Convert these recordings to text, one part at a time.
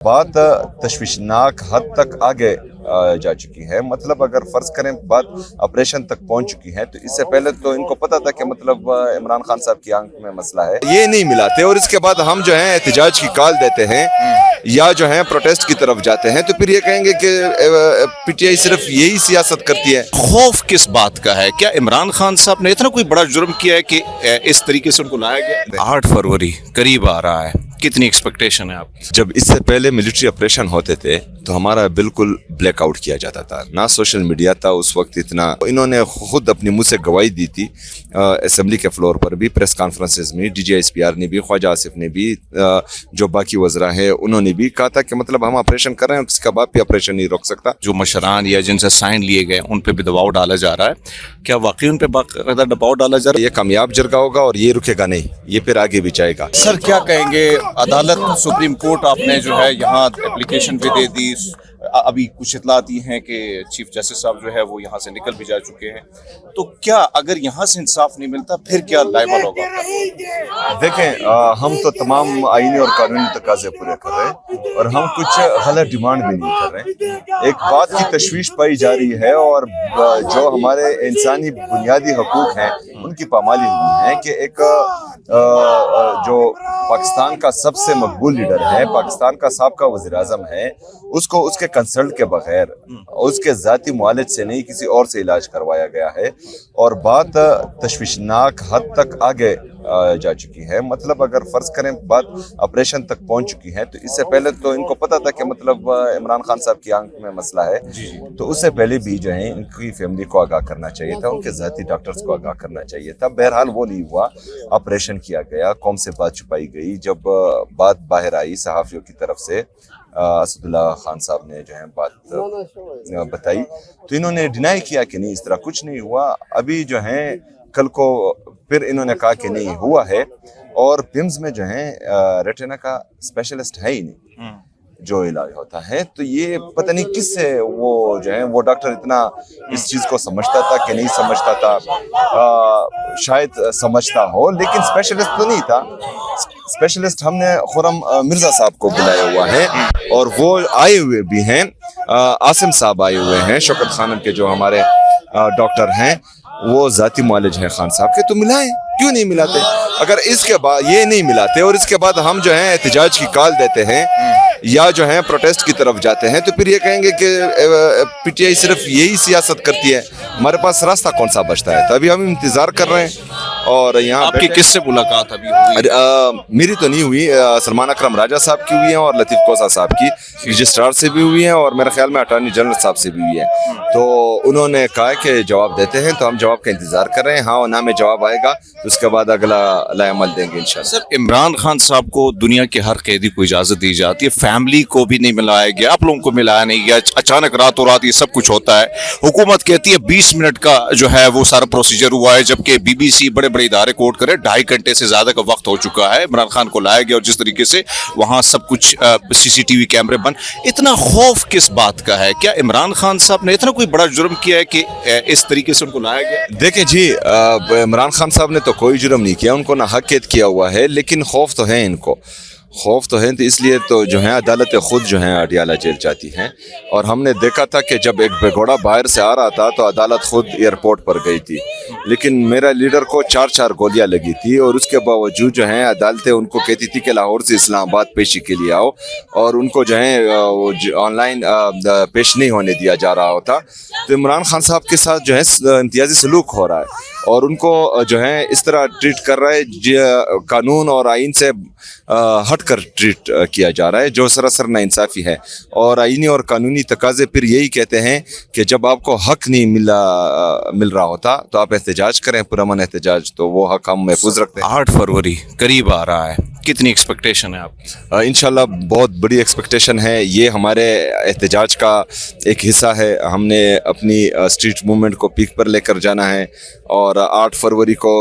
बात तशवीशनाक हद तक आगे जा चुकी है। मतलब अगर फर्ज करें बात ऑपरेशन तक पहुंच चुकी है, तो इससे पहले तो इनको पता था कि मतलब इमरान खान साहब की आंख में मसला है, ये नहीं मिलाते और इसके बाद हम जो है एहतजाज की कॉल देते हैं या जो है प्रोटेस्ट की तरफ जाते हैं, तो फिर ये कहेंगे कि पीटीआई सिर्फ यही सियासत करती है। खौफ किस बात का है? क्या इमरान खान साहब ने इतना कोई बड़ा जुर्म किया है कि इस तरीके से उनको लाया गया? 8 फरवरी करीब आ रहा है, कितनी एक्सपेक्टेशन है आपकी? जब इससे पहले मिलिट्री ऑपरेशन होते थे तो हमारा बिल्कुल ब्लैकआउट किया जाता था, ना सोशल मीडिया था उस वक्त इतना। इन्होंने खुद अपने मुंह से गवाही दी थी असेंबली के फ्लोर पर भी, प्रेस कॉन्फ्रेंसेस में, DGISPR ने भी, ख्वाजा आसिफ ने भी, जो बाकी वज़रा है उन्होंने भी कहा था कि मतलब हम ऑपरेशन कर रहे हैं, किसका बाप भी ऑपरेशन नहीं रोक सकता। जो मशरान या जिनसे साइन लिए गए उन पे भी दबाव डाला जा रहा है, क्या वाकई उन पे बाकायदा दबाव डाला जा रहा है? ये कामयाब जरगा होगा और ये रुकेगा नहीं, ये फिर आगे भी जाएगा। सर क्या कहेंगे, अदालत सुप्रीम कोर्ट आपने जो है यहाँ एप्लीकेशन भी दे दी, अभी कुछ इतलाती हैं कि चीफ जस्टिस साहब जो है वो यहाँ से निकल भी जा चुके हैं, तो क्या अगर यहाँ से इंसाफ नहीं मिलता फिर क्या लाइबल होगा? देखें, हम तो तमाम आईनी और कानूनी तकाजे पूरे कर रहे हैं और हम कुछ गलत डिमांड भी नहीं कर रहे। एक बात की तशवीश पाई जा रही है और जो हमारे इंसानी बुनियादी हकूक हैं उनकी पामाली हुई है कि एक जो पाकिस्तान का सबसे मकबूल लीडर है, पाकिस्तान का साबका वज़ीर आज़म है, उसको उसके कंसल्ट के बगैर, उसके ज़ाती मुआलिज से नहीं किसी और से इलाज करवाया गया है और बात तशवीशनाक हद तक आगे जा चुकी है। मतलब अगर फर्ज करें बात ऑपरेशन तक पहुंच चुकी है, तो इससे पहले तो इनको पता था कि मतलब इमरान खान साहब की आंख में मसला है, तो उससे पहले भी जो है इनकी फैमिली को आगाह करना चाहिए था, उनके ज़ाती डॉक्टर्स को आगाह करना चाहिए था। बहरहाल वो नहीं हुआ, ऑपरेशन किया गया, कौम से बात छुपाई गई। जब बात बाहर आई सहाफ़ियों की तरफ से, असदुल्ला खान साहब ने जो है बात बताई, तो इन्होंने डिनाई किया कि नहीं, इस तरह कुछ नहीं हुआ। अभी जो है कल को फिर इन्होंने कहा कि नहीं हुआ है और पिम्स में जो है रेटिना का स्पेशलिस्ट है ही नहीं जो इलाज होता है। तो ये पता नहीं किससे वो जो है वो डॉक्टर इतना इस चीज़ को समझता था कि नहीं समझता था, शायद समझता हो लेकिन स्पेशलिस्ट तो नहीं था। स्पेशलिस्ट हमने खुरम मिर्ज़ा साहब को बुलाया हुआ है और वो आए हुए भी हैं, आसिम साहब आए हुए हैं, शौकत खानम के जो हमारे डॉक्टर हैं, वो ज़ाती मुआलिज हैं खान साहब के, तो मिलाएं, क्यों नहीं मिलाते? अगर इसके बाद ये नहीं मिलाते और इसके बाद हम जो है एहतजाज की कॉल देते हैं या जो है प्रोटेस्ट की तरफ जाते हैं, तो फिर ये कहेंगे कि पीटीआई सिर्फ यही सियासत करती है, हमारे पास रास्ता कौन सा बचता है? तो अभी हम इंतज़ार कर रहे हैं। और यहाँ आपकी किससे मुलाकात अभी हुई? मेरी तो नहीं हुई, सलमान अकरम राजा साहब की हुई है और लतीफ़ कोसा साहब की, रजिस्ट्रार से भी हुई है और मेरे ख्याल में अटॉर्नी जनरल साहब से भी हुई है। तो उन्होंने कहा कि जवाब देते हैं, तो हम जवाब का इंतज़ार कर रहे हैं। हाँ ना में जवाब आएगा तो उसके बाद अगला लाएमल देंगे इंशाल्लाह। सर इमरान खान साहब को दुनिया के हर कैदी को इजाज़त दी जाती है, फैमिली को भी नहीं मिलाया गया, आप लोगों को मिलाया नहीं गया, अचानक रातों रात ये सब कुछ होता है। हुकूमत कहती है 20 मिनट का जो है वो सारा प्रोसीजर हुआ है, जबकि BBC बड़े बड़े इदारे कोर्ट करे 2.5 घंटे से ज़्यादा का वक्त हो चुका है। इमरान खान को लाया गया और जिस तरीके से वहाँ सब कुछ CCTV कैमरे बंद, इतना खौफ किस बात का है? क्या इमरान खान साहब ने इतना कोई बड़ा जुर्म किया है कि इस तरीके से उनको लाया गया? देखें जी, इमरान खान साहब ने तो कोई जुर्म नहीं किया, उनको ना हक कैद किया हुआ है, लेकिन खौफ तो है इनको, खौफ तो है, तो इसलिए तो जो है अदालतें खुद जो है अडियाला जेल चाहती हैं। और हमने देखा था कि जब एक बेघोड़ा बाहर से आ रहा था तो अदालत खुद एयरपोर्ट पर गई थी, लेकिन मेरा लीडर को 4 गोलियां लगी थी और उसके बावजूद जो है अदालतें उनको कहती थी कि लाहौर से इस्लामाबाद पेशी के लिए आओ, और उनको जो है ऑनलाइन पेश नहीं होने दिया जा रहा होता। तो इमरान खान साहब के साथ जो है इम्तियाजी सलूक हो रहा है और उनको जो है इस तरह ट्रीट कर रहा है, कानून और आइन से हट कर ट्रीट किया जा रहा है, जो सरासर नाइंसाफ़ी है। और आइनी और कानूनी तकाजे फिर यही कहते हैं कि जब आपको हक नहीं मिल रहा होता तो आप एहतजाज करें, पुरअमन एहतजाज, तो वो हक हम महफूज रखते हैं। 8 फरवरी करीब आ रहा है, कितनी एक्सपेक्टेशन है आपकी? इंशाल्लाह बहुत बड़ी एक्सपेक्टेशन है, ये हमारे एहतजाज का एक हिस्सा है। हमने अपनी स्ट्रीट मूवमेंट को पीक पर लेकर जाना है और 8 फरवरी को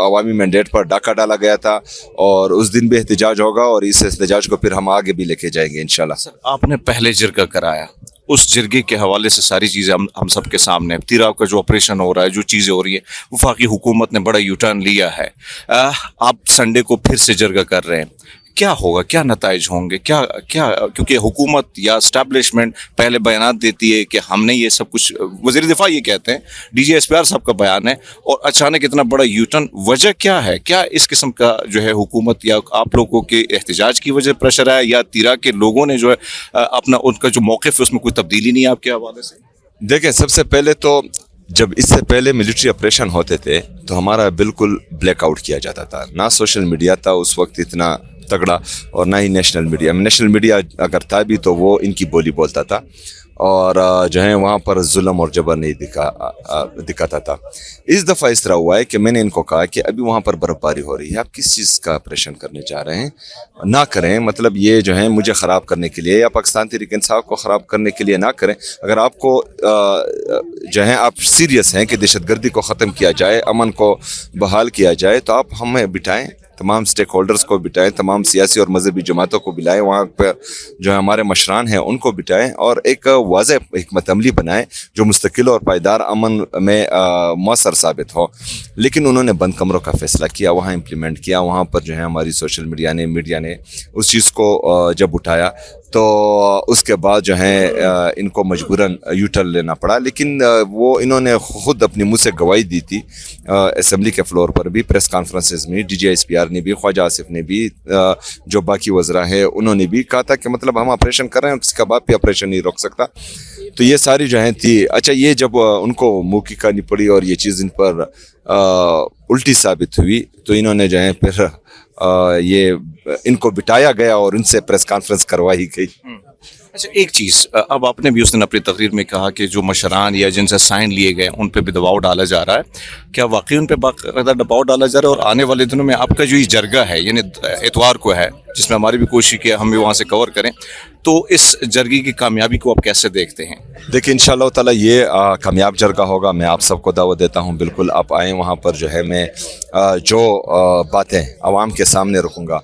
अवामी मैंडेट पर डाका डाला गया था और उस दिन भी एहतजाज होगा और इस एहतजाज को फिर हम आगे भी लेके जाएंगे इंशाल्लाह। सर आपने पहले जिरगा कराया, उस जिरगे के हवाले से सारी चीज़ें हम सब के सामने है। तिराव का जो ऑपरेशन हो रहा है, जो चीज़ें हो रही हैं, वफाकी हुकूमत ने बड़ा यू टर्न लिया है। आप संडे को फिर से जिरगा कर रहे हैं, کیا ہوگا, کیا نتائج ہوں گے, کیا کیا, کیونکہ حکومت یا اسٹیبلشمنٹ پہلے بیانات دیتی ہے کہ ہم نے یہ سب کچھ, وزیر دفاع یہ کہتے ہیں, D G S P R صاحب کا بیان ہے, اور اچانک اتنا بڑا یو ٹرن, وجہ کیا ہے, کیا اس قسم کا جو ہے حکومت یا آپ لوگوں کے احتجاج کی وجہ پریشر ہے, یا تیرا کے لوگوں نے جو ہے اپنا ان کا جو موقف ہے اس میں کوئی تبدیلی نہیں ہے آپ کے حوالے سے؟ دیکھیں, سب سے پہلے تو جب اس سے پہلے ملٹری آپریشن ہوتے تھے تو ہمارا بالکل بلیک آؤٹ کیا جاتا تھا, نہ سوشل میڈیا تھا اس وقت اتنا تگڑا, اور نہ ہی نیشنل میڈیا. نیشنل میڈیا اگر تھا بھی تو وہ ان کی بولی بولتا تھا, اور جو ہے وہاں پر ظلم اور جبر نہیں دکھاتا تھا. اس دفعہ اس طرح ہوا ہے کہ میں نے ان کو کہا کہ ابھی وہاں پر برف باری ہو رہی ہے, آپ کس چیز کا آپریشن کرنے جا رہے ہیں, نہ کریں. مطلب یہ جو ہے مجھے خراب کرنے کے لیے یا پاکستان تحریک انصاف کو خراب کرنے کے لیے نہ کریں. اگر آپ کو جو ہے آپ سیریس ہیں کہ دہشت گردی کو ختم کیا جائے, امن کو بحال کیا جائے, تو آپ ہمیں بٹھائیں, تمام سٹیک ہولڈرز کو بٹھائیں, تمام سیاسی اور مذہبی جماعتوں کو بلائیں, وہاں پر جو ہے ہمارے مشران ہیں ان کو بٹھائیں, اور ایک واضح حکمت عملی بنائیں جو مستقل اور پائیدار امن میں مؤثر ثابت ہو. لیکن انہوں نے بند کمروں کا فیصلہ کیا, وہاں امپلیمنٹ کیا. وہاں پر جو ہے ہماری سوشل میڈیا نے اس چیز کو جب اٹھایا تو اس کے بعد جو ہے ان کو مجبوراً یو ٹرن لینا پڑا. لیکن وہ انہوں نے خود اپنے منہ سے گواہی دی تھی اسمبلی کے فلور پر بھی, پریس کانفرنسز میں, D G S P R نے بھی, خواجہ آصف نے بھی, جو باقی وزراء ہیں انہوں نے بھی کہا تھا کہ مطلب ہم آپریشن کر رہے ہیں, کسی کا باپ بھی آپریشن نہیں روک سکتا. تو یہ ساری جو ہیں تھی. اچھا, یہ جب ان کو منہ کی کہانی پڑی اور یہ چیز ان پر الٹی ثابت ہوئی تو انہوں نے جو ہے پھر یہ ان کو بٹایا گیا اور ان سے پریس کانفرنس کروائی گئی. اچھا, ایک چیز, اب آپ نے بھی اس دن اپنی تقریر میں کہا کہ جو مشران یا جن سے سائن لیے گئے ان پہ بھی دباؤ ڈالا جا رہا ہے, کیا واقعی ان پہ باقاعدہ دباؤ ڈالا جا رہا ہے؟ اور آنے والے دنوں میں آپ کا جو یہ جرگہ ہے, یعنی اتوار کو ہے, جس میں ہماری بھی کوشش کی ہم بھی وہاں سے کور کریں, تو اس جرگے کی کامیابی کو آپ کیسے دیکھتے ہیں؟ دیکھیں, انشاءاللہ تعالیٰ یہ کامیاب جرگہ ہوگا. میں آپ سب کو دعوت دیتا ہوں, بالکل آپ آئیں. وہاں پر جو ہے میں جو باتیں عوام کے سامنے رکھوں گا,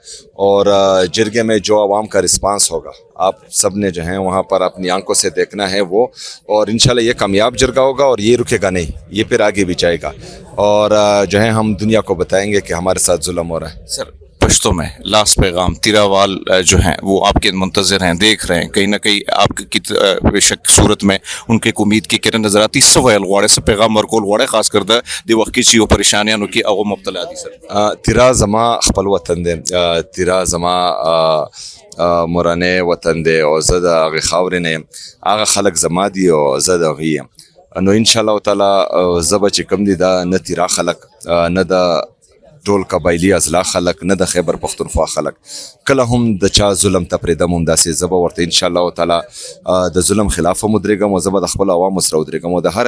اور جرگے میں جو عوام کا رسپانس ہوگا آپ سب نے جو ہے وہاں پر اپنی آنکھوں سے دیکھنا ہے وہ. اور انشاءاللہ یہ کامیاب جرگہ ہوگا, اور یہ رکے گا نہیں, یہ پھر آگے بھی جائے گا, اور جو ہے ہم دنیا کو بتائیں گے کہ ہمارے ساتھ ظلم ہو رہا ہے. سر, پشتوں میں لاسٹ پیغام, تیراوال جو ہیں وہ آپ کے منتظر ہیں, دیکھ رہے ہیں, کہیں نہ کہیں آپ کی بے شک صورت میں ان کے امید کی کرن نظر آتی. سوال غواڑے سے پیغام ورکول غواڑے خاص کردہ دی وقت کی چیو پریشانیاں نو کی اغو مبتلا دی. سر, تیرا زما خپل وطن دے, تیرا زما مورانه وطن دے, او زه د هغې خاورې نه یم, هغه خلک زما دي او زه د هغوی یم. نو انشاءالله تعالی زه به چې کوم دي دا نه تیرا خلک, نه د ټول قبایلي اضلاع خلک, نه د خیبر پښتونخوا خلک, کله هم د چا ظلم ته پرېږدم همداسې زه به ورته انشاءالله تعالی د ظلم خلاف هم ودرېږم, او زه به د خپلو عوامو سره ودرېږم, او د هر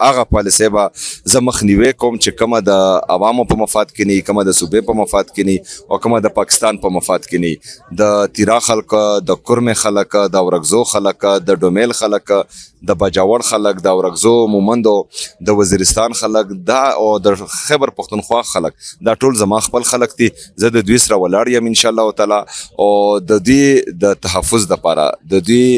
هغه پالیسۍ به زه مخنیوی کوم چې کومه د عوامو په مفاد کې نه, کومه د صوبې په مفاد کې نه, او کومه د پاکستان په مفاد کې نه. د تیرا خلک, د کرمې خلک, د اورکزو خلک, د ډومیل خلک, د باجاوړ خلک, د اورکزو, مومندو, د وزیرستان خلک, دا او د خیبر پښتونخوا خلک, دا ټول زما خپل خلک دي. زه د دوی سره ولاړ یم انشاءالله تعالی, او د دوی د تحفظ دپاره, د دوی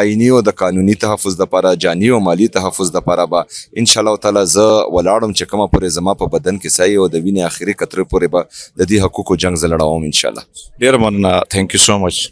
آئیني او د قانوني تحفظ دپاره, جاني او مالی تحفظ دپاره به انشاءالله تعالی زه ولاړم چې کومه پورې زما په بدن کې سایې او د وینې آخري قطرې پورې به د دې حقوقو جنګ زه لړوم انشاءالله. ډېره مننه, تھینک یو سو مچ.